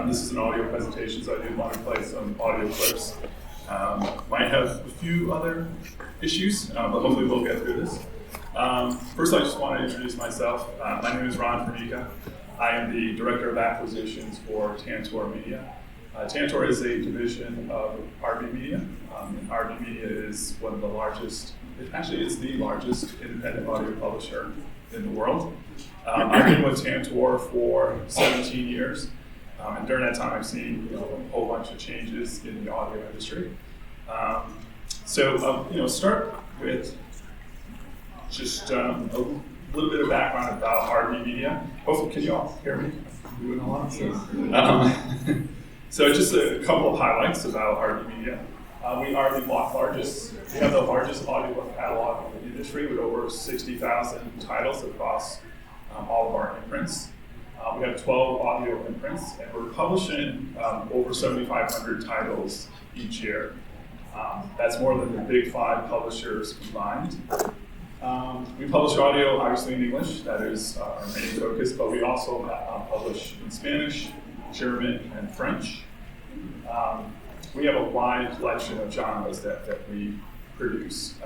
This is an audio presentation, so I did want to play some audio clips. Might have a few other issues, but hopefully we'll get through this. First, I just want to introduce myself. My name is Formica. I am the Director of Acquisitions for Tantor Media. Tantor is a division of RB Media. RB Media is one of the largest, actually it's the largest independent audio publisher in the world. I've been with Tantor for 17 years. And during that time, I've seen a whole bunch of changes in the audio industry. Start with just a little bit of background about RB Media. Hopefully, can you all hear me? I'm doing a lot. So just a couple of highlights about RB Media. We are the largest. We have the largest audiobook catalog in the industry with over 60,000 titles across all of our imprints. We have 12 audio imprints, and we're publishing over 7,500 titles each year. That's more than the big five publishers combined. We publish audio, obviously, in English. That is our main focus, but we also publish in Spanish, German, and French. We have a wide collection of genres that we produce,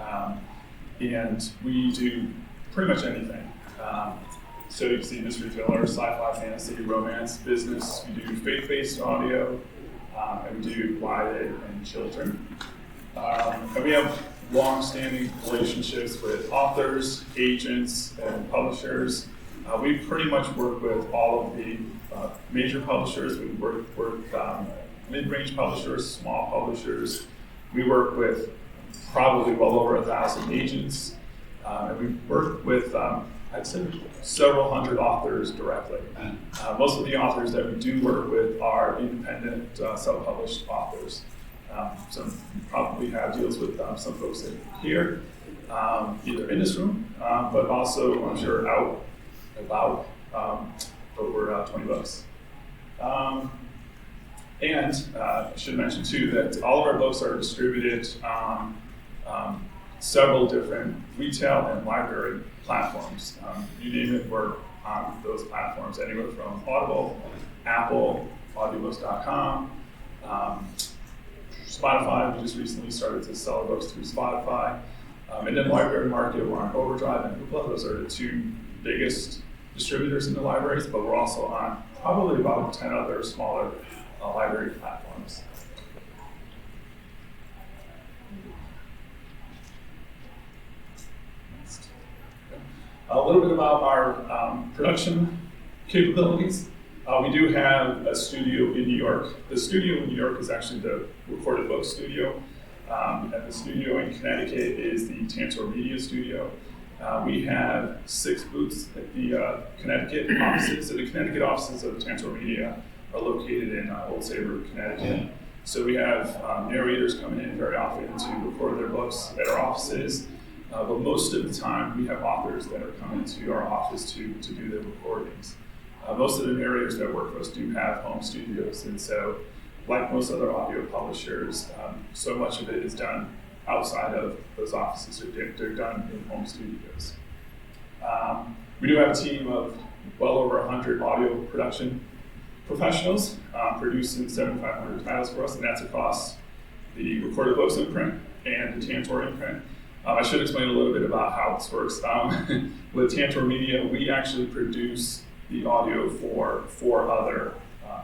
and we do pretty much anything. So you can see mystery thriller, sci-fi, fantasy, romance, business. We do faith-based audio, and we do YA and children. And we have long-standing relationships with authors, agents, and publishers. We pretty much work with all of the major publishers. We work with mid-range publishers, small publishers. We work with probably well over 1,000 agents, and we work with I'd say several hundred authors directly. Most of the authors that we do work with are independent, self-published authors. So we probably have deals with some folks in here, either in this room, but also I'm sure out about over 20Books. And I should mention too that all of our books are distributed on several different retail and library platforms. You name it, we're on those platforms, anywhere from Audible, Apple, Audiobooks.com, Spotify. We just recently started to sell our books through Spotify. And then library market, we're on Overdrive and Hoopla. Those are the two biggest distributors in the libraries, but we're also on probably about 10 other smaller library platforms. A little bit about our production capabilities. We do have a studio in New York. The studio in New York is actually the Recorded Books studio. And the studio in Connecticut is the Tantor Media studio. We have 6 booths at the Connecticut offices. So the Connecticut offices of Tantor Media are located in Old Saybrook, Connecticut. So we have narrators coming in very often to record their books at our offices. But most of the time, we have authors that are coming to our office to do their recordings. Most of the narrators that work for us do have home studios, and so, like most other audio publishers, so much of it is done outside of those offices. They're done in home studios. We do have a team of well over 100 audio production professionals producing 7,500 titles for us, and that's across the Recorded Books imprint and the Tantor imprint. I should explain a little bit about how this works. With Tantor Media, we actually produce the audio for 4 other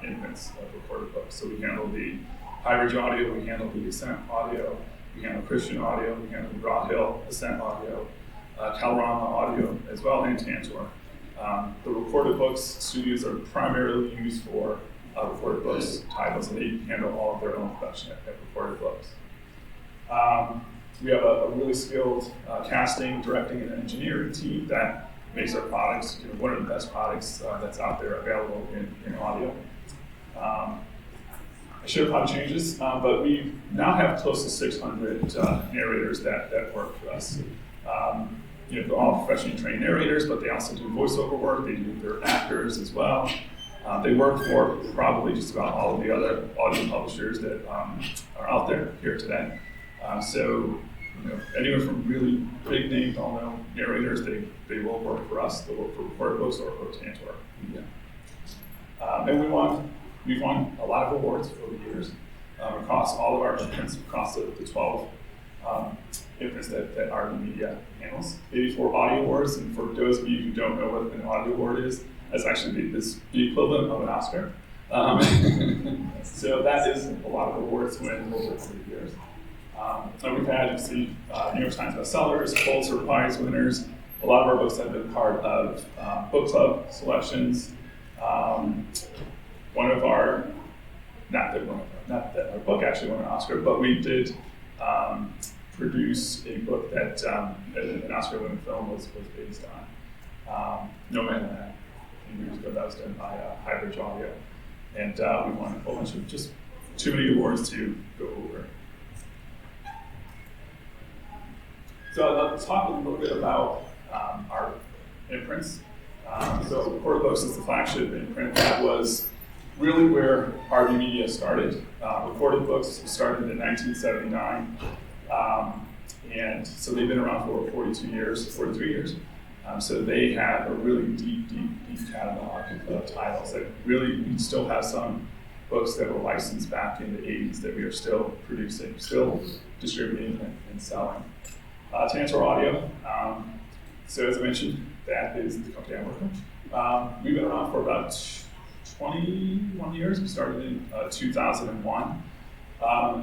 imprints of Recorded Books. So we handle the High Ridge audio, we handle the Ascent audio, we handle Christian audio, we handle Raw Hill Ascent audio, Calorama audio as well, and Tantor. The Recorded Books studios are primarily used for Recorded Books titles, and they handle all of their own production at Recorded Books. We have a really skilled casting, directing, and engineering team that makes our products one of the best products that's out there available in audio. I should have probably changed this, but we now have close to 600 narrators that work for us. They're all professionally trained narrators, but they also do voiceover work. They're actors as well. They work for probably just about all of the other audio publishers that are out there here today. Anywhere from really big names, well-known narrators, they will work for us. They'll work for Recorded Books or for Tantor Media. And we want we've won a lot of awards over the years across all of our imprints, across the 12 imprints that our media handles. Maybe for audio awards, and for those of you who don't know what an audio award is, that's actually the equivalent of an Oscar. So that is a lot of awards win over 3 years. And we've had, you see, New York Times bestsellers, Pulitzer Prize winners. A lot of our books have been part of book club selections. Not that our book actually won an Oscar, but we did produce a book that an Oscar-winning film was based on. No Man Land, a few years ago, that was done by Unabridged Audio. And we won a whole bunch of just too many awards to go over. So let's talk a little bit about our imprints. So Recorded Books is the flagship imprint. That was really where RV Media started. Recorded Books started in 1979. And so they've been around for 43 years. So they have a really deep catalog of titles that really, we still have some books that were licensed back in the 80s that we are still producing, still distributing and selling. Tantor Audio, so as I mentioned, that is the company I work with. We've been around for about 21 years. We started in 2001.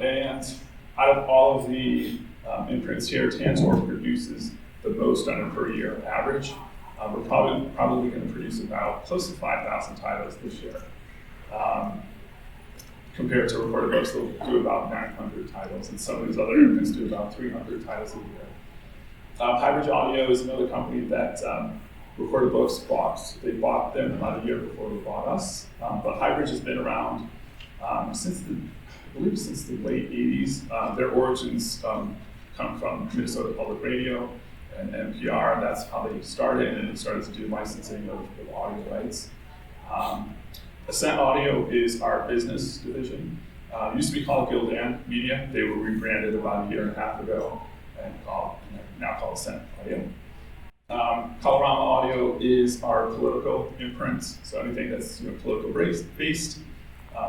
And out of all of the imprints here, Tantor produces the most on a per year average. We're probably going to produce about close to 5,000 titles this year. Compared to Recorded Books, they'll do about 900 titles, and some of these other imprints do about 300 titles a year. Hybrid Audio is another company that Recorded Books bought. They bought them about a year before they bought us. But Hybrid has been around since the late 80s. Their origins come from Minnesota Public Radio and NPR. That's how they started, and they started to do licensing of audio rights. Ascent Audio is our business division. It used to be called Gildan Media. They were rebranded about a year and a half ago and now called Ascent Audio. Colorama Audio is our political imprint, so anything that's political based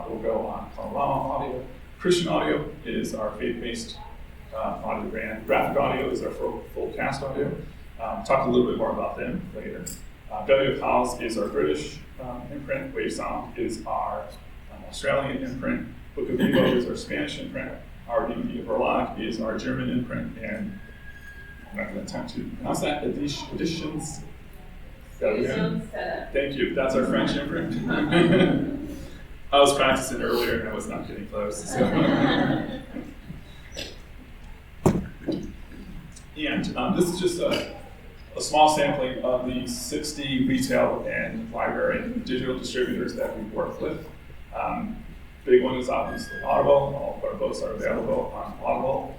will go on Colorama Audio. Christian Audio is our faith-based audio brand. Graphic Audio is our full cast audio. Talk a little bit more about them later. W. Powell's is our British imprint. Wave Sound is our Australian imprint. Book of Vivo is our Spanish imprint. RDB Verlag is our German imprint, and I'm not going to attempt to pronounce that. Editions. Thank you. That's our French imprint. I was practicing earlier and I was not getting close. So. And this is just a small sampling of the 60 retail and library and digital distributors that we work with. Big one is obviously Audible. All of our books are available on Audible.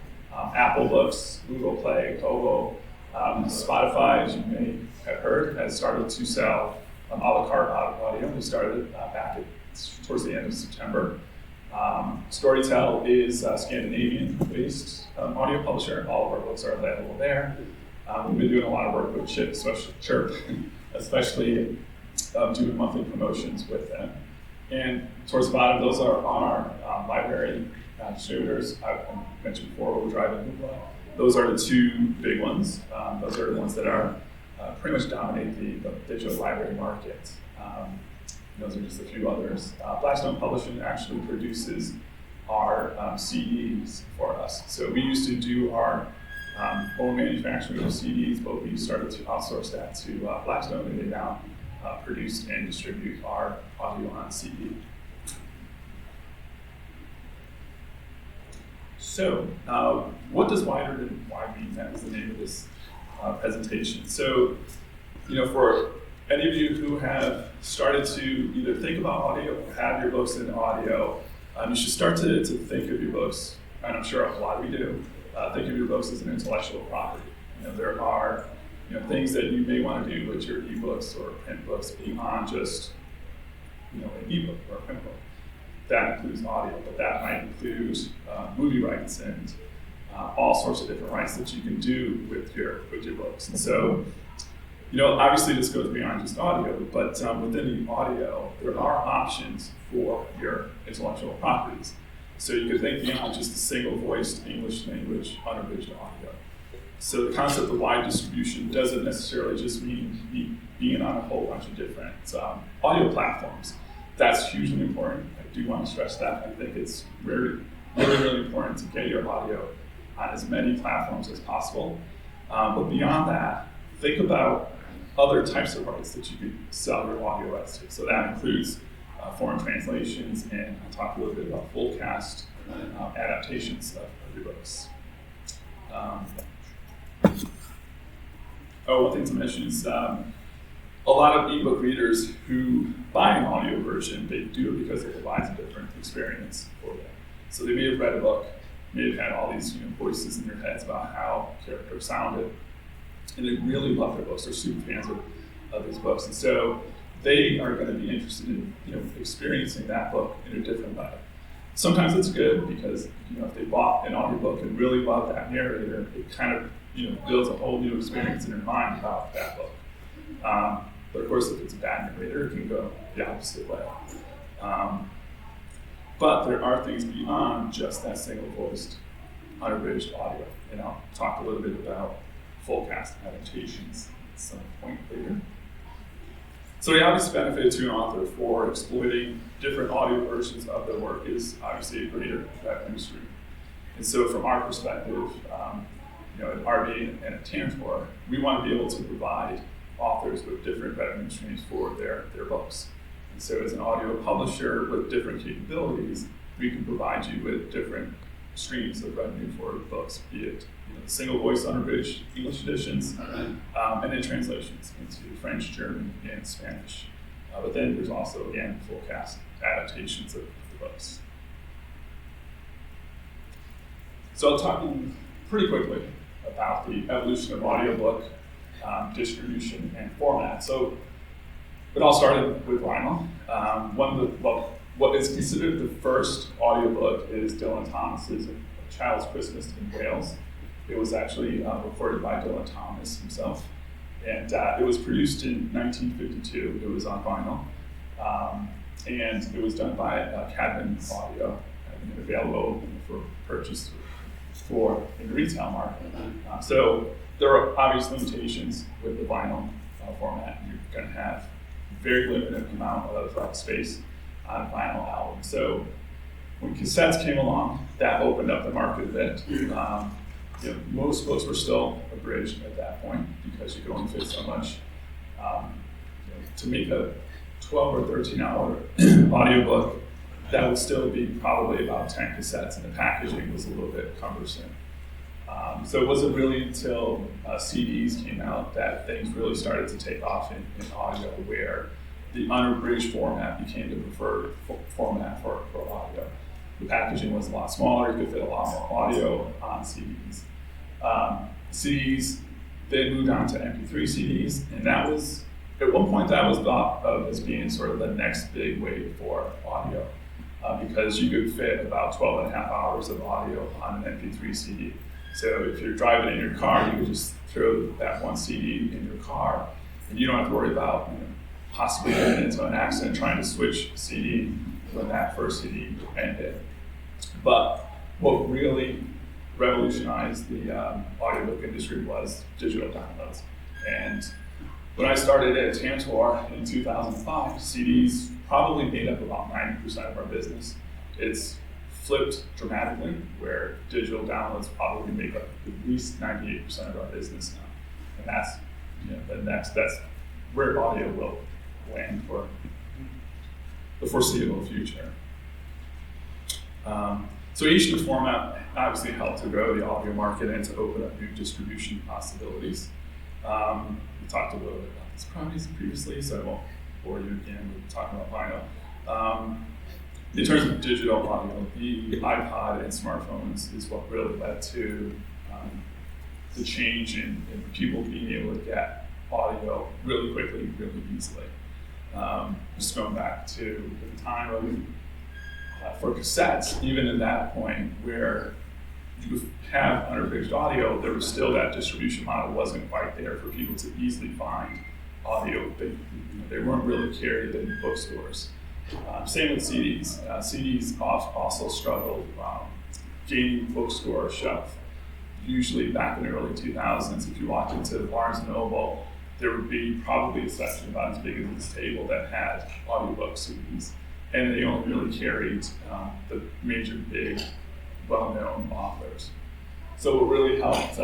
Apple Books, Google Play, Kobo, Spotify, as you may have heard, has started to sell a la carte audio. We started back towards the end of September. Storytel is a Scandinavian-based audio publisher. All of our books are available there. We've been doing a lot of work with Chirp, especially doing monthly promotions with them. And towards the bottom, those are our library distributors. I mentioned before, Overdrive and Hoopla. Those are the two big ones. Those are the ones that are pretty much dominate the digital library market. Those are just a few others. Blackstone Publishing actually produces our CDs for us. So we used to do our own manufacturing of CDs, but we started to outsource that to Blackstone, and they now produce and distribute our audio on CD. So, what does wider than wide mean? That is the name of this presentation. So, for any of you who have started to either think about audio or have your books in audio, you should start to think of your books, and I'm sure a lot of you do, think of your books as an intellectual property. There are things that you may want to do with your ebooks or print books beyond just an ebook or a print book. That includes audio, but that might include movie rights and all sorts of different rights that you can do with your books. And so, obviously this goes beyond just audio, but within the audio, there are options for your intellectual properties. So you could think beyond just a single-voiced English language unabridged audio. So the concept of wide distribution doesn't necessarily just mean being on a whole bunch of different audio platforms. That's hugely important. I do want to stress that. I think it's really, really important to get your audio on as many platforms as possible. But beyond that, think about other types of rights that you could sell your audio as to. So that includes foreign translations, and I'll talk a little bit about full cast adaptations of your books. One thing to mention is a lot of ebook readers who buy an audio version, they do it because it provides a different experience for them. So they may have read a book, may have had all these voices in their heads about how characters sounded, and they really love their books. They're super fans of these books, and so they are going to be interested in experiencing that book in a different way. Sometimes it's good because if they bought an audiobook and really love that narrator, it kind of builds a whole new experience in their mind about that book. But of course, if it's a bad narrator, it can go the opposite way. But there are things beyond just that single-voiced, unabridged audio. And I'll talk a little bit about full cast adaptations at some point later. So the obvious benefit to an author for exploiting different audio versions of their work is obviously a greater revenue stream. And so from our perspective, at RB and at Tantor, we want to be able to provide authors with different revenue streams for their books. And so as an audio publisher with different capabilities, we can provide you with different streams of revenue for books, be it single voice unabridged English editions, and then translations into French, German, and Spanish. But then there's also, again, full cast adaptations of the books. So I'll talk pretty quickly about the evolution of audiobook distribution and format. So it all started with vinyl. What is considered the first audiobook is Dylan Thomas's A Child's Christmas in Wales. It was actually recorded by Dylan Thomas himself, and it was produced in 1952. It was on vinyl, and it was done by Cadman Audio, and available for purchase in the retail market. So there are obvious limitations with the vinyl format. You're going to have very limited amount of space on a vinyl album. So when cassettes came along, that opened up the market a bit. Most books were still abridged at that point because you could only fit so much. To make a 12 or 13 hour audiobook, that would still be probably about 10 cassettes, and the packaging was a little bit cumbersome. So it wasn't really until CDs came out that things really started to take off in audio, where the unabridged format became the preferred format for audio. The packaging was a lot smaller, you could fit a lot more audio on CDs. CDs then moved on to MP3 CDs, and that was, at one point, that was thought of as being sort of the next big wave for audio, because you could fit about 12 and a half hours of audio on an MP3 CD. So if you're driving in your car, you could just throw that one CD in your car, and you don't have to worry about possibly getting into an accident trying to switch CD when that first CD ended. But what really revolutionized the audiobook industry was digital downloads. And when I started at Tantor in 2005, CDs probably made up about 90% of our business. It's flipped dramatically, where digital downloads probably make up at least 98% of our business now. And that's where audio will land for the foreseeable future. So each new format obviously helped to grow the audio market and to open up new distribution possibilities. We talked a little bit about these properties previously, so I won't bore you again with talking about vinyl. In terms of digital audio, the iPod and smartphones is what really led to the change in people being able to get audio really quickly, really easily. Just going back to the time of for cassettes, even at that point where you have unabridged audio, there was still that distribution model wasn't quite there for people to easily find audio. They weren't really carried in bookstores. Same with CDs. CDs also struggled gaining bookstore shelf. Usually back in the early 2000s, if you walked into Barnes & Noble, there would be probably a section about as big as this table that had audiobook CDs. And they only really carried the major, big, well-known authors. So what really helped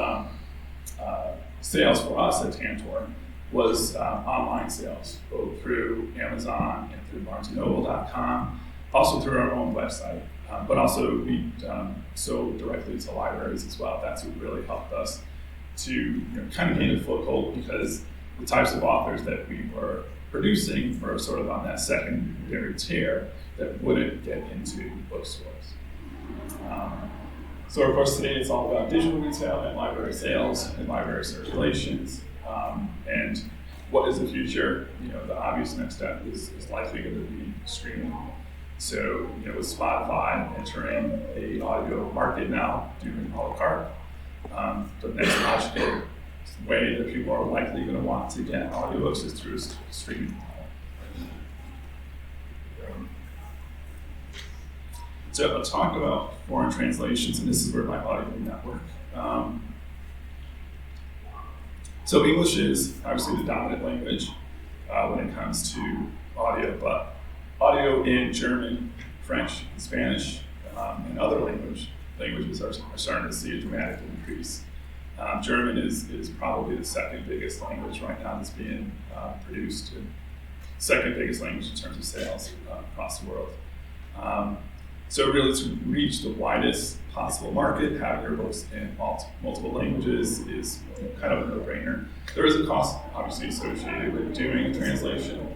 sales for us at Tantor was online sales, both through Amazon and through BarnesandNoble.com, also through our own website, but also we sold directly to libraries as well. That's what really helped us to kind of gain a foothold, because the types of authors that we were producing were sort of on that secondary tier that wouldn't get into bookstores. So of course today it's all about digital retail and library sales and library circulations. And what is the future? The obvious next step is likely going to be streaming. So with Spotify entering the audio market now, doing a la carte, the next logical way that people are likely going to want to get audiobooks is through a streaming model. So I'll talk about foreign translations, and this is where my audio network. So English is obviously the dominant language when it comes to audio, but audio in German, French, and Spanish, and other languages are starting to see a dramatic increase. German is probably the second biggest language right now that's being produced, and second biggest language in terms of sales across the world. So really to reach the widest possible market, having your books in multiple languages is kind of a no-brainer. There is a cost obviously associated with doing a translation.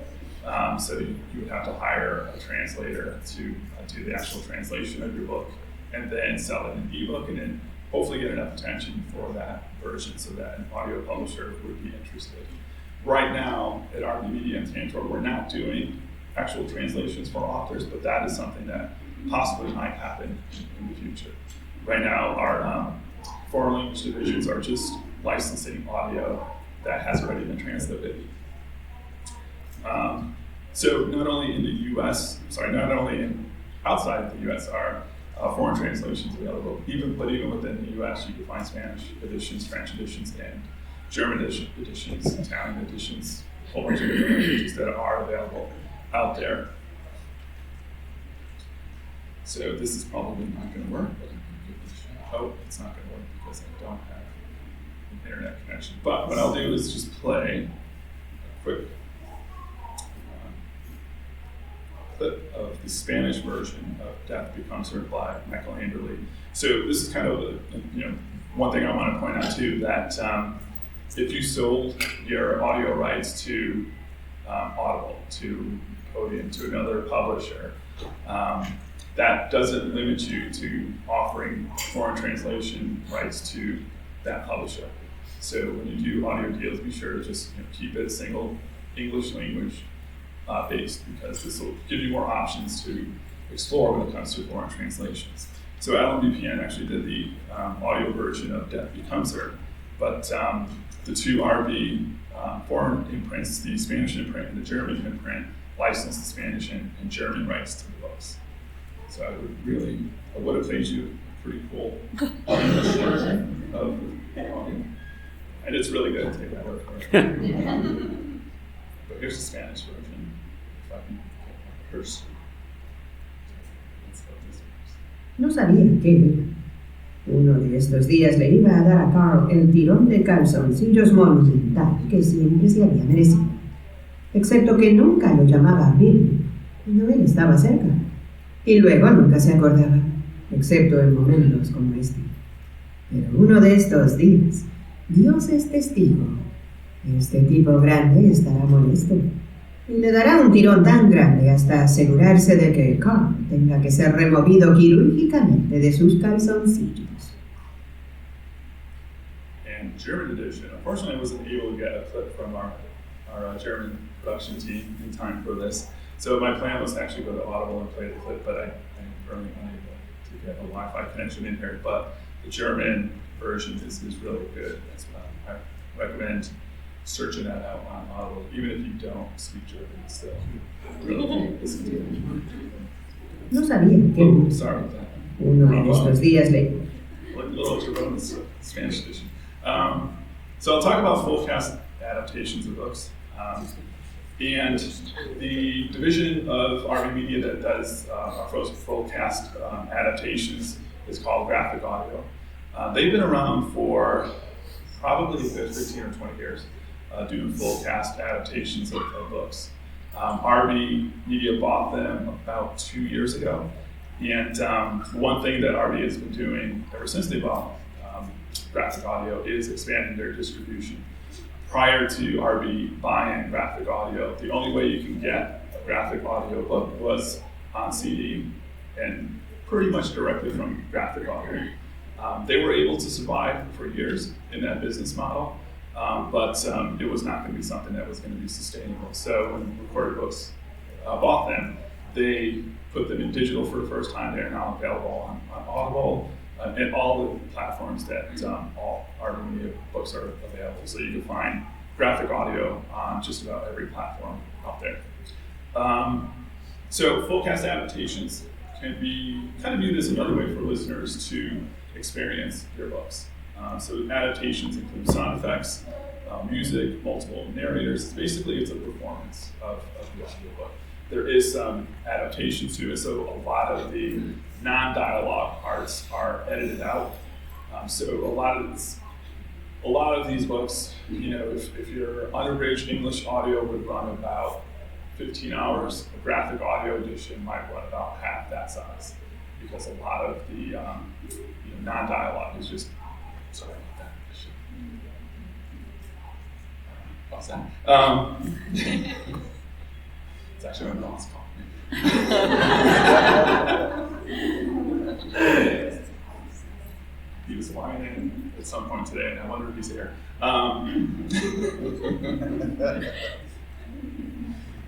So you would have to hire a translator to do the actual translation of your book and then sell it in ebook, and then hopefully get enough attention for that version so that an audio publisher would be interested. Right now at RB Media and Tantor, we're not doing actual translations for authors, but that is something that possibly might happen in the future. Right now, our foreign language divisions are just licensing audio that has already been translated. So not only in the U.S., outside the U.S. are foreign translations available, but even within the U.S. you can find Spanish editions, French editions, and German editions, Italian editions, a whole bunch of different languages that are available out there. So this is probably not going to work, but I'm going to give this a shot. Oh, it's not going to work because I don't have an internet connection. But what I'll do is just play a quick clip of the Spanish version of Death Becomes Her by Michael Anderle. So this is kind of one thing I want to point out too, that if you sold your audio rights to Audible, to Podium, to another publisher, that doesn't limit you to offering foreign translation rights to that publisher. So when you do audio deals, be sure to just keep it a single English language based, because this will give you more options to explore when it comes to foreign translations. So LMBPN actually did the audio version of Death Becomes Her, but the two RB foreign imprints, the Spanish imprint and the German imprint, licensed the Spanish and German rights to the books. So I would have played you a pretty cool English version of the audio. And it's really good to take that word for it. But here's the Spanish version. If I can get my cursor. No sabía qué era. Uno de estos días le iba a dar a Carl el tirón de calzoncillos monumental que siempre se había merecido. Excepto que nunca lo llamaba Bill cuando él estaba cerca. Y luego nunca se acordaba, excepto en momentos como este. Pero uno de estos días, Dios es testigo, este tipo grande estará molesto y le dará un tirón tan grande hasta asegurarse de que Carl tenga que ser removido quirúrgicamente de sus calzoncillos. And German edition, unfortunately I wasn't able to get a clip from our German production team in time for this. So my plan was to actually go to Audible and play the clip, but I'm currently unable to get a Wi-Fi connection in here. But the German version is really good as well. I recommend searching that out on Audible, even if you don't speak German, it's still really cool to listen to. No sabía que Oh, sorry about that. uno de estos días le... Like little Jerome's Spanish edition. So I'll talk about full cast adaptations of books. And the division of RV Media that does our full cast adaptations is called Graphic Audio. They've been around for probably 15 or 20 years, doing full cast adaptations of books. RV Media bought them about 2 years ago. And one thing that RV has been doing ever since they bought Graphic Audio is expanding their distribution. Prior to RV buying Graphic Audio, the only way you can get a Graphic Audio book was on CD and pretty much directly from Graphic Audio. They were able to survive for years in that business model, but it was not going to be something that was going to be sustainable. So when Recorded Books bought them, they put them in digital for the first time. They're now available on Audible and all the platforms that all RV Media books are available. So you can find Graphic Audio on just about every platform out there. So full cast adaptations can be kind of viewed as another way for listeners to experience your books. So adaptations include sound effects, music, multiple narrators. Basically, it's a performance of the audiobook. There is some adaptation to it, so a lot of the non-dialogue parts are edited out. So a lot of these books, if your unabridged English audio would run about 15 hours, a graphic audio edition might run about half that size, because a lot of the non-dialogue is just, sorry about that. Pause that. It's actually my boss calling me. He was flying in at some point today, and I wonder if he's here.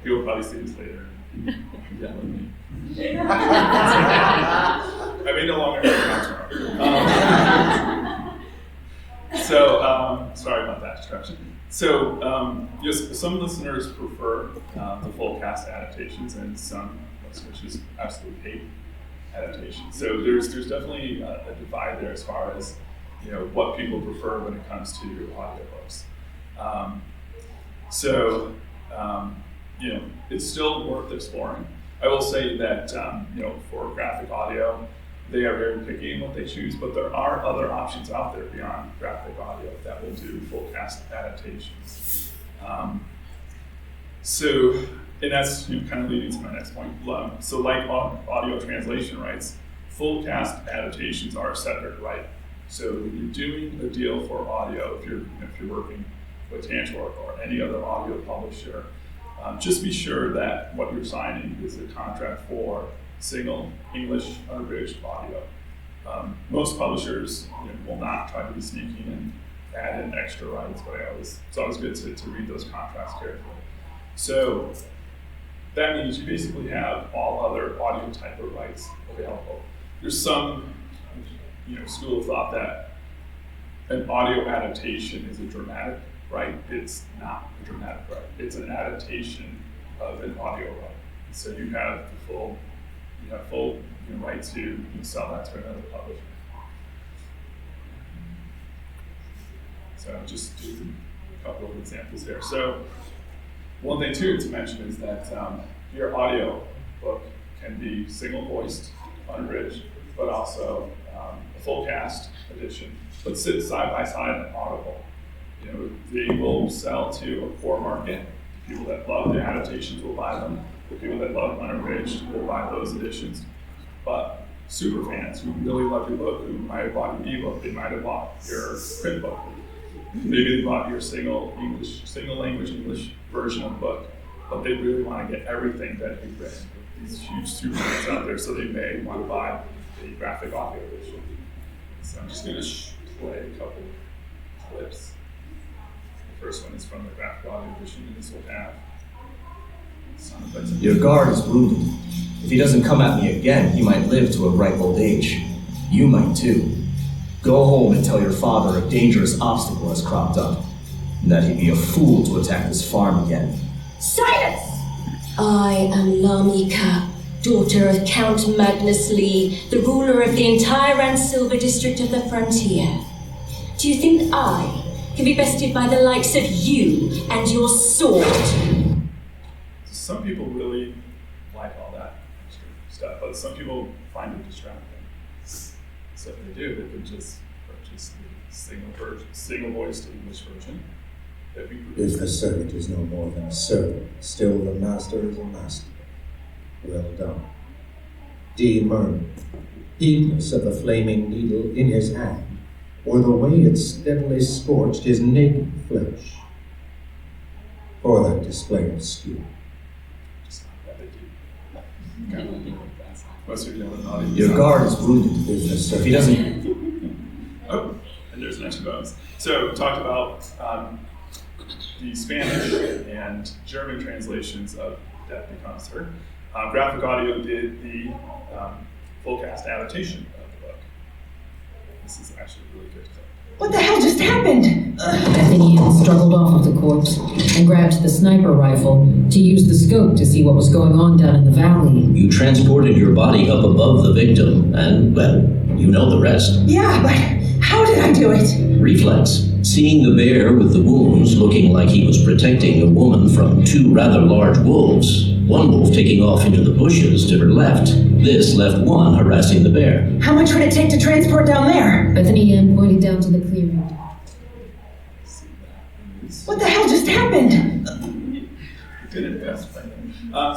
He'll probably see this later. Yeah, with me. I may no longer have tomorrow. Sorry about that distraction. So, yes, some listeners prefer the full cast adaptations, and some listeners just absolutely hate adaptations. So there's definitely a divide there as far as what people prefer when it comes to audiobooks. It's still worth exploring. I will say that for graphic audio, they are very picky in what they choose, but there are other options out there beyond graphic audio that will do full cast adaptations. And that's kind of leading to my next point. So like audio translation rights, full cast adaptations are a separate right. So when you're doing a deal for audio, if you're working with Tantor or any other audio publisher, just be sure that what you're signing is a contract for single English unabridged audio. Most publishers will not try to be sneaky and add in extra rights, but it's always good to read those contracts carefully. So that means you basically have all other audio type of rights available. There's some school of thought that an audio adaptation is a dramatic right. It's not a dramatic right. It's an adaptation of an audio right. So you have full right to sell that to another publisher. So just do a couple of examples there. So one thing too to mention is that your audio book can be single voiced, unabridged, but also a full cast edition, but sit side by side on Audible. They will sell to a core market. The people that love the adaptations will buy them. The people that love unabridged will buy those editions. But super fans who really love your book, who might have bought your ebook, they might have bought your print book. Maybe they bought your single language English version of the book, but they really want to get everything that you've written. These huge super fans out there, so they may want to buy the graphic audio edition. So I'm just going to play a couple clips. The first one is from the graphic audio edition, and this will have sound effects. Your guard is wounded. If he doesn't come at me again, he might live to a ripe old age. You might too. Go home and tell your father a dangerous obstacle has cropped up. and that he'd be a fool to attack this farm again. Silence! I am Lamika, daughter of Count Magnus Lee, the ruler of the entire and silver district of the frontier. Do you think I can be bested by the likes of you and your sword? Some people really like all that extra stuff, but some people find it distracting. So if they do, they could just purchase the single voiced English version that we produce. If the servant is no more than a servant, still the master is a master. Well done. D. Merman, heedless of the flaming needle in his hand, or the way it steadily scorched his naked flesh. For that display of skill. Just not that they do. Most of you know the audience. Your guard is wounded. If the If servant he doesn't... Oh, and there's an extra bonus. So, talked about the Spanish and German translations of Death Becomes Her. Graphic Audio did the full cast adaptation of the book. This is actually really good. What the hell just happened? Bethany Ann struggled off of the corpse and grabbed the sniper rifle to use the scope to see what was going on down in the valley. You transported your body up above the victim, and, well, you know the rest. Yeah, but how did I do it? Reflex. Seeing the bear with the wounds looking like he was protecting a woman from two rather large wolves, one wolf taking off into the bushes to her left, this left one harassing the bear. How much would it take to transport down there? Bethany Ann pointed down to the clearing. What the hell just happened? Good and best.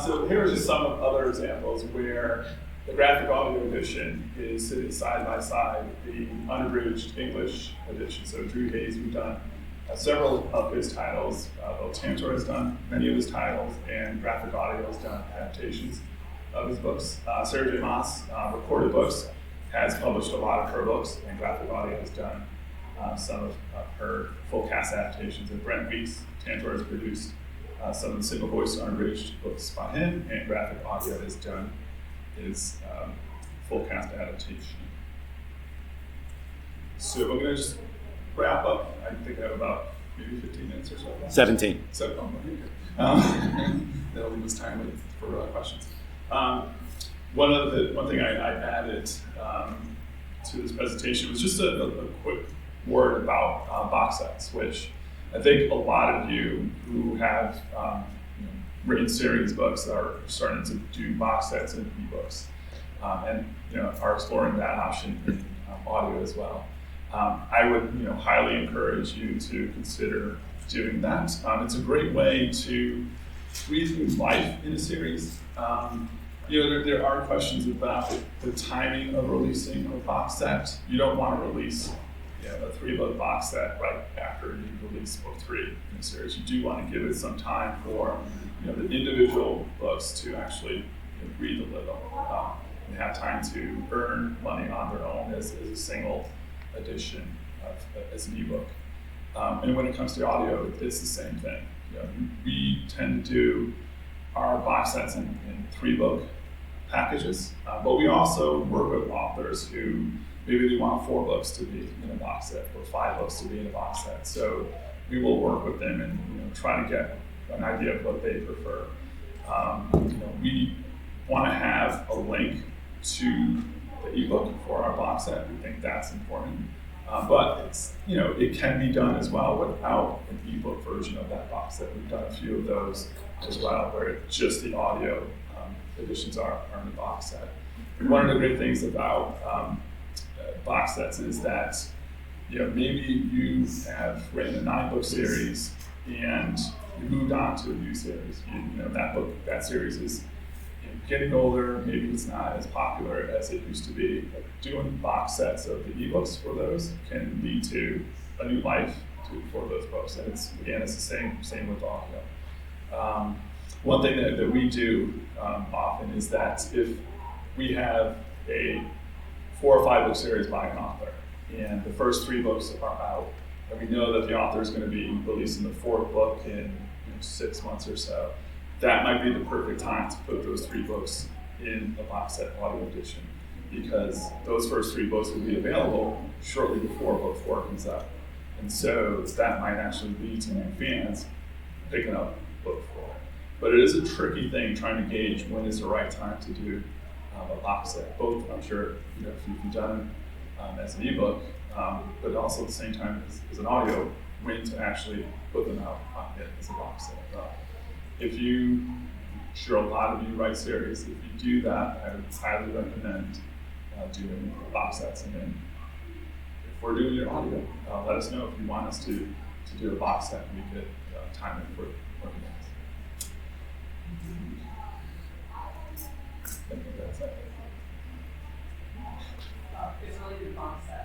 So here are just some of other examples where the graphic audio edition is sitting side by side with the unabridged English edition. So Drew Hayes, we've done several of his titles. Both Tantor has done many of his titles, and graphic audio has done adaptations of his books. Sarah J. Maas, Recorded Books, has published a lot of her books, and graphic audio has done some of her full cast adaptations. And Brent Weeks, Tantor has produced some of the single voice unabridged books by him, and graphic audio has done his full cast adaptation. So I'm going to just wrap up. I think I have about maybe 15 minutes or so. 17. So, that'll leave us time for questions. One thing I added to this presentation was just a quick word about box sets, which I think a lot of you who have written series books are starting to do box sets and ebooks, and are exploring that option in audio as well. I would highly encourage you to consider doing that. It's a great way to breathe new life in a series. There are questions about the timing of releasing a box set. You don't want to release a 3-book box set right after you release book 3 in a series. You do want to give it some time for the individual books to actually breathe a little and have time to earn money on their own as a single edition as an ebook. And when it comes to audio, it's the same thing. We tend to do our box sets in 3-book packages, but we also work with authors who maybe they want 4 books to be in a box set or 5 books to be in a box set. So we will work with them and try to get an idea of what they prefer. We want to have a link to the ebook for our box set. We think that's important, but it's it can be done as well without an ebook version of that box set. We've done a few of those as well, where just the audio editions are in the box set. And one of the great things about box sets is that maybe you have written a 9-book series and you moved on to a new series. That series is getting older. Maybe it's not as popular as it used to be. But doing box sets of the ebooks for those can lead to a new life for those books. And it's the same with audio. One thing that we do often is that if we have a 4 or 5 book series by an author, and the first 3 books are out, and we know that the author is going to be releasing the 4th book in 6 months or so, that might be the perfect time to put those 3 books in a box set audio edition, because those first 3 books will be available shortly before book 4 comes out. And so that might actually lead to my fans picking up a book for it. But it is a tricky thing trying to gauge when is the right time to do a box set. Both, I'm sure, if you've done as an ebook, but also at the same time as an audio, when to actually put them out as a box set. Sure, a lot of you write series. If you do that, I would highly recommend doing box sets. And then if we're doing your audio, let us know if you want us to do a box set, and we could time it for you guys. I think that's it.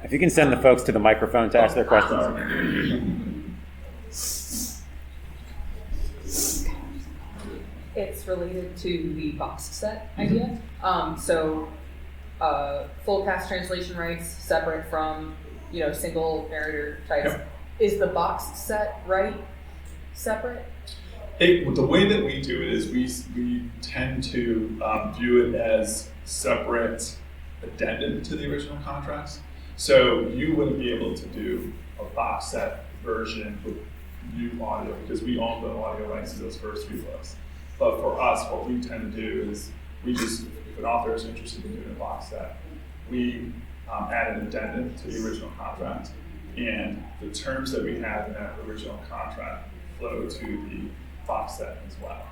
If you can send the folks to the microphone to ask their questions. It's related to the box set idea. Full cast translation rights separate from, single narrator types. Yep. Is the box set separate? The way that we do it is we tend to view it as separate addendum to the original contracts. So you wouldn't be able to do a box set version with new audio because we own the audio rights to those first 3 books. But for us, what we tend to do is if an author is interested in doing a box set, we add an addendum to the original contract, and the terms that we have in that original contract flow to the box set as well.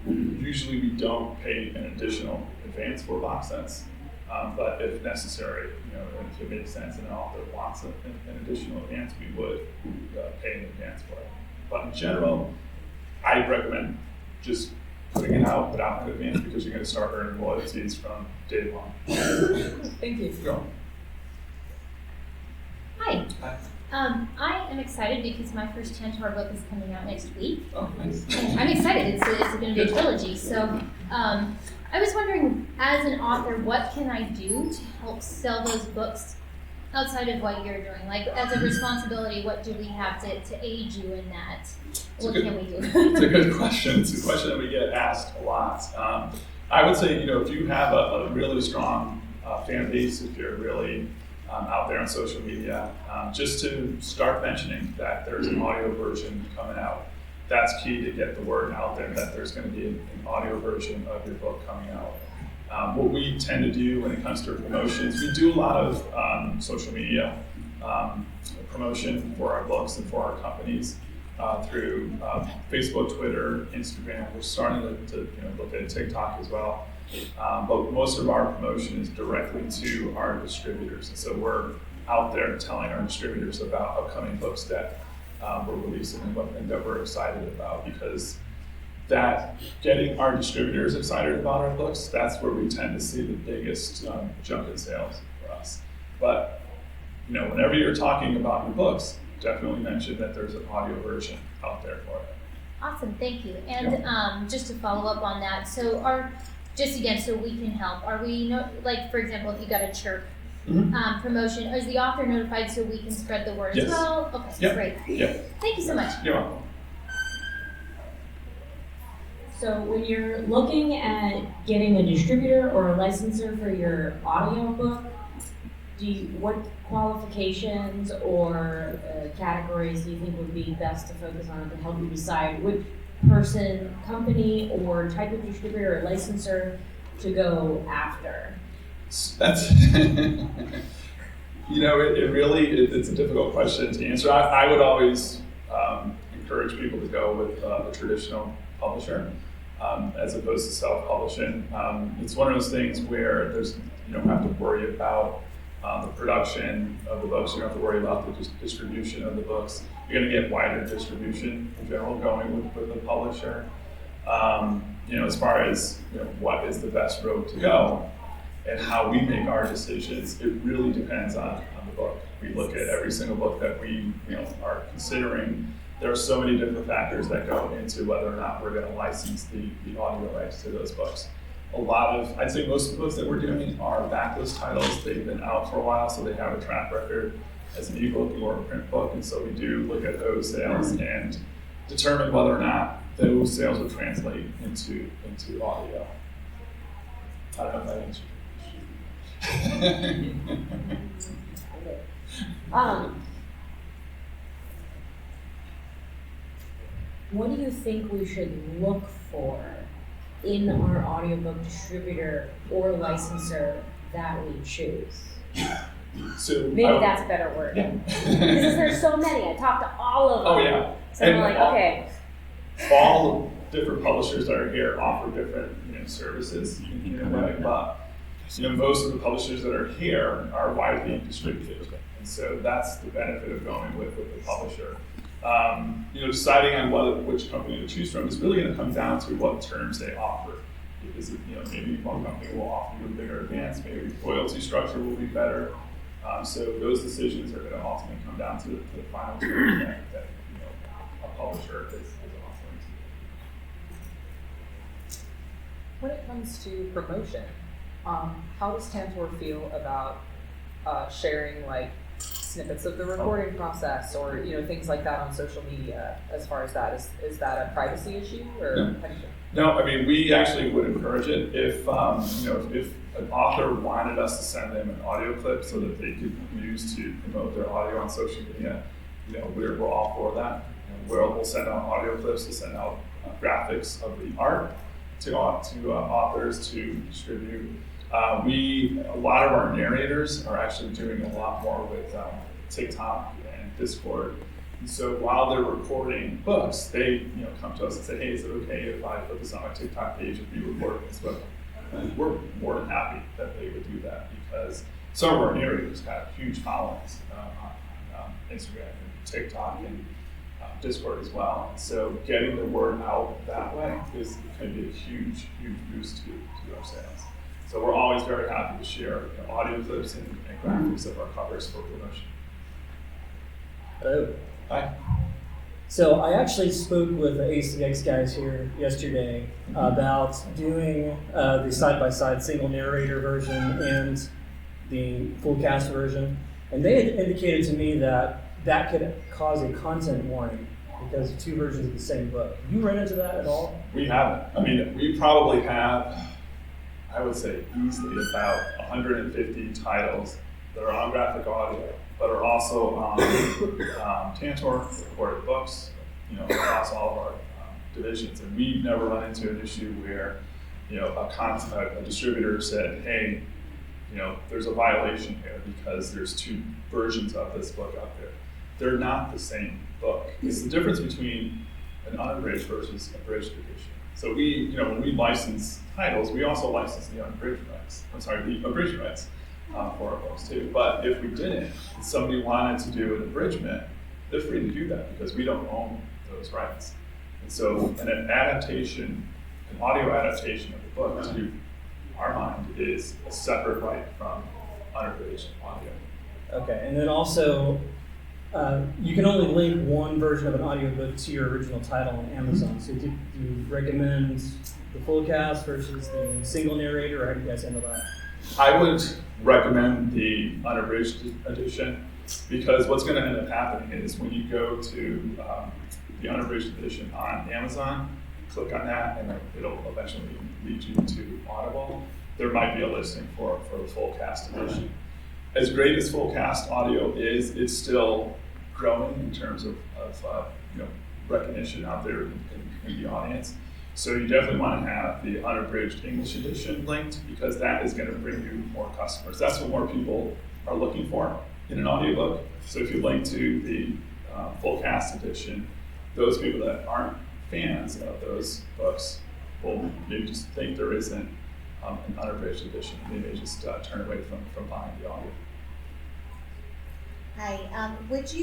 Usually we don't pay an additional advance for box sets, but if necessary, and if it makes sense and an author wants an additional advance, we would pay an advance for it. But in general, I recommend just putting it out without an advance because you're going to start earning royalties from day one. Thank you. Go. Hi. Hi. I am excited because my first Tantor book is coming out next week. Oh, nice. And I'm excited. It's going to be a trilogy. So I was wondering, as an author, what can I do to help sell those books outside of what you're doing? Like, as a responsibility, what do we have to aid you in that? What can we do? It's a good question. It's a question that we get asked a lot. I would say, if you have a really strong fan base, if you're really out there on social media, just to start mentioning that there's an audio version coming out. That's key to get the word out there that there's going to be an audio version of your book coming out. What we tend to do when it comes to promotions, we do a lot of social media promotion for our books and for our companies through Facebook, Twitter, Instagram. We're starting to look at TikTok as well. But most of our promotion is directly to our distributors. And so we're out there telling our distributors about upcoming books that we're releasing and that we're excited about, because that getting our distributors excited about our books, that's where we tend to see the biggest jump in sales for us. But whenever you're talking about your books, definitely mention that there's an audio version out there for it. Awesome, thank you. And just to follow up on that, so so we can help, are we, like, for example, if you got a chirp promotion, is the author notified so we can spread the word as well? Okay, Yep. Great. Yeah. Thank you so much. You're welcome. So when you're looking at getting a distributor or a licensor for your audiobook, what qualifications or categories do you think would be best to focus on to help you decide which person, company, or type of distributor or licensor to go after? That's it's a difficult question to answer. I would always encourage people to go with a traditional publisher as opposed to self-publishing. It's one of those things where you don't have to worry about the production of the books. You don't have to worry about the distribution of the books. You're going to get wider distribution in general going with the publisher. As far as what is the best road to go and how we make our decisions, it really depends on the book. We look at every single book that we are considering. There are so many different factors that go into whether or not we're going to license the audio rights to those books. I'd say most of the books that we're doing are backlist titles. They've been out for a while, so they have a track record as an ebook or a print book, and so we do look at those sales and determine whether or not those sales will translate into audio. I don't know if that answered your question. what do you think we should look for in our audiobook distributor or licenser that we choose? So Maybe that's a better word. Yeah. Because there's so many. I talked to all of them. Oh yeah. So I'm like, okay. All different publishers that are here offer different services in a way, but most of the publishers that are here are widely distributed, and so that's the benefit of going with the publisher. Deciding on which company to choose from is really going to come down to what terms they offer. Because maybe one company will offer you a bigger advance, maybe the royalty structure will be better. So those decisions are going to ultimately come down to the final term that a publisher is offering. When it comes to promotion, how does Tantor feel about sharing like snippets of the recording process or things like that on social media? As far as that, is that a privacy issue or? No. How do you feel? No, I mean, we actually would encourage it if an author wanted us to send them an audio clip so that they could use to promote their audio on social media. We're all for that. We'll send out audio clips, we'll send out graphics of the art to authors to distribute. A lot of our narrators are actually doing a lot more with TikTok and Discord. And so while they're recording books, they come to us and say, hey, is it okay if I put this on my TikTok page if you record this book? And we're more than happy that they would do that because some of our narrators have huge followings on Instagram and TikTok and Discord as well. And so getting the word out that way is going to be a huge, huge boost to our sales. So we're always very happy to share audio clips and graphics of our covers for promotion. Hello. Hi. So I actually spoke with the ACX guys here yesterday about doing the side-by-side single narrator version and the full cast version. And they had indicated to me that could cause a content warning because of two versions of the same book. Have you run into that at all? We haven't. I mean, we probably have, I would say easily about 150 titles that are on graphic audio, but are also on Tantor recorded books, across all of our divisions. And we've never run into an issue where, a distributor said, hey, there's a violation here because there's two versions of this book out there. They're not the same book. It's the difference between an unabridged versus abridged edition. So when we license titles, we also license the abridged rights for our books too. But if we didn't, and somebody wanted to do an abridgment, they're free to do that because we don't own those rights. And so an audio adaptation of the book, to our mind, is a separate right from unabridged audio. Okay, and then also, you can only link one version of an audiobook to your original title on Amazon. So do you recommend the full cast versus the single narrator, or how do you guys handle that? I would recommend the unabridged edition because what's going to end up happening is when you go to the unabridged edition on Amazon, click on that and it'll eventually lead you to Audible. There might be a listing for the full cast edition. As great as full cast audio is, it's still growing in terms of recognition out there in the audience. So you definitely want to have the unabridged English edition linked because that is going to bring you more customers. That's what more people are looking for in an audiobook. So if you link to the full cast edition, those people that aren't fans of those books will maybe just think there isn't an unabridged edition. They may just turn away from buying the audio. Hi, how would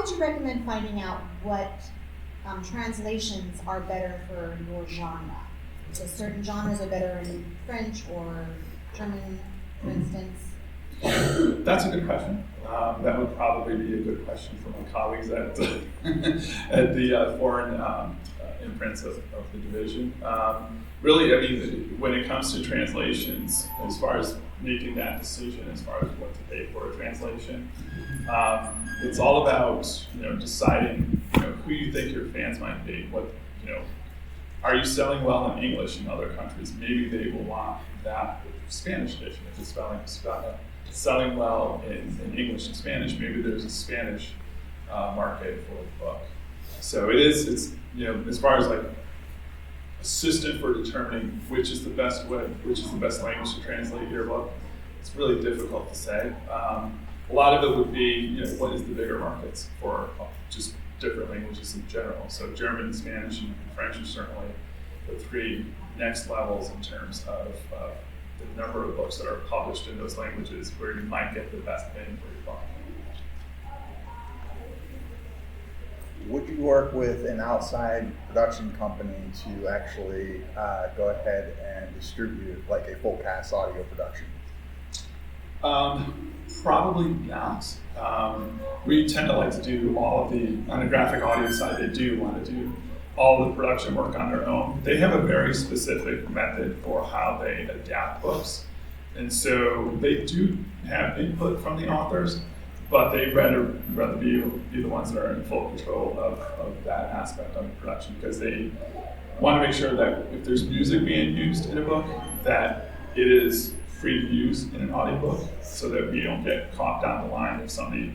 you recommend finding out what translations are better for your genre? So certain genres are better in French or German, for instance? That's a good question. That would probably be a good question for my colleagues at the foreign imprints of the division. Really, I mean, when it comes to translations, as far as making that decision, as far as what to pay for a translation, it's all about deciding who you think your fans might be. Are you selling well in English in other countries? Maybe they will want that Spanish edition. If it's selling well in English and Spanish, maybe there's a Spanish market for the book. So it's as far as like assistant for determining which is the best way, which is the best language to translate your book, it's really difficult to say. A lot of it would be, what is the bigger markets for just different languages in general. So German, Spanish, and French are certainly the three next levels in terms of the number of books that are published in those languages where you might get the best bang for your buck. Would you work with an outside production company to actually go ahead and distribute like a full cast audio production? Probably not. We tend to like to do all of the, on the graphic audio side, they do want to do all the production work on their own. They have a very specific method for how they adapt books. And so they do have input from the authors, but they'd rather be the ones that are in full control of that aspect of production, because they want to make sure that if there's music being used in a book, that it is free to use in an audiobook, so that we don't get caught down the line if somebody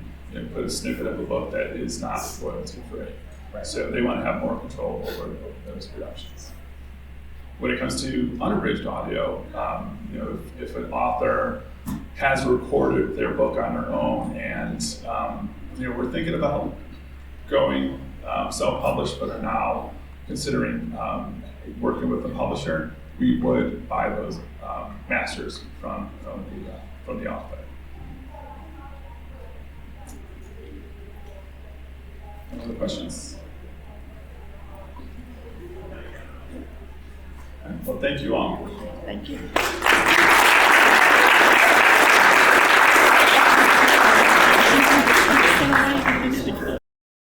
put a snippet of a book that is not royalty free. Right. So they want to have more control over those productions. When it comes to unabridged audio, if an author has recorded their book on their own, and we're thinking about going self-published, but are now considering working with a publisher, we would buy those masters from the author. Any other questions? Well, thank you all. Thank you.